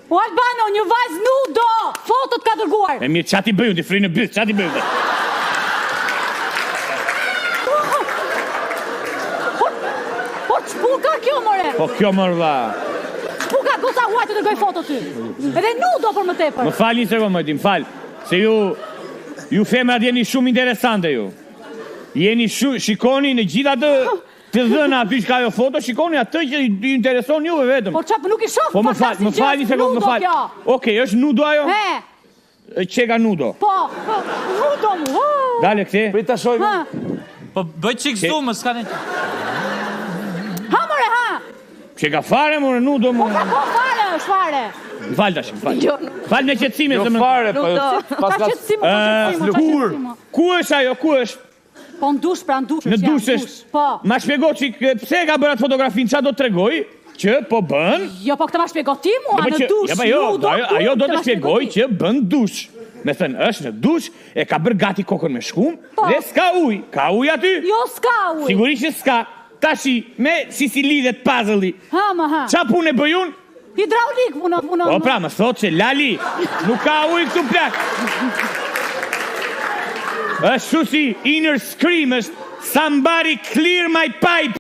O Albano, një vajzë nudo, fotot ka dërguar. E mirë, qa ti bëju, ti fri në bys, qa ti bëju? Por ç'puka kjo, more? Po kjo mërë Ç'puka, goca huaj të dërgoj foto ty. Edhe nudo për më tepër. Më falë një sekundë, më falë. Se ju femrat jeni shumë interesante ju. Jeni shikoni në gjitha të dhëna aty që ka jo foto, shikoni atë që ju intereson juve vetëm. Po çfarë, nuk i shoh? Po më falë një sekundë, më falë. Okej, është nudo ajo? Qeka nudo. Po, nudo mu. Dale, këte. Prita shojme. Po bëj qik zumë, s'ka një... Ha, more, ha. Qeka fare, more, nudo, more. Po, fare, është fare. Më falë tash, më falë. Falë me qëtësime. Jo fare, Ka qëtësime, Ku është ajo, ku është? Po në dush, pra në dush. Në dush është. Po. Ma shpjego që pse ka bërë atë fotografinë, qa do të tregoj? Që po bën... Jo, po këtë ma shpjego ti mua, në dush. Ajo do të shpjegoj që bën dush. Me thënë, është në dush, e ka bërë gati kokën me shkum, dhe s'ka uj. Ka uj aty? Jo, s'ka uj. Sigurisht që s'ka. Tashi, me si lidhet puzzle-i. Qa punë e bëjun? Hidraulik, unë... Po pra, më thot që Lali, nuk ka uj këtu plak. është shu si inner scream, është somebody clear my pipe.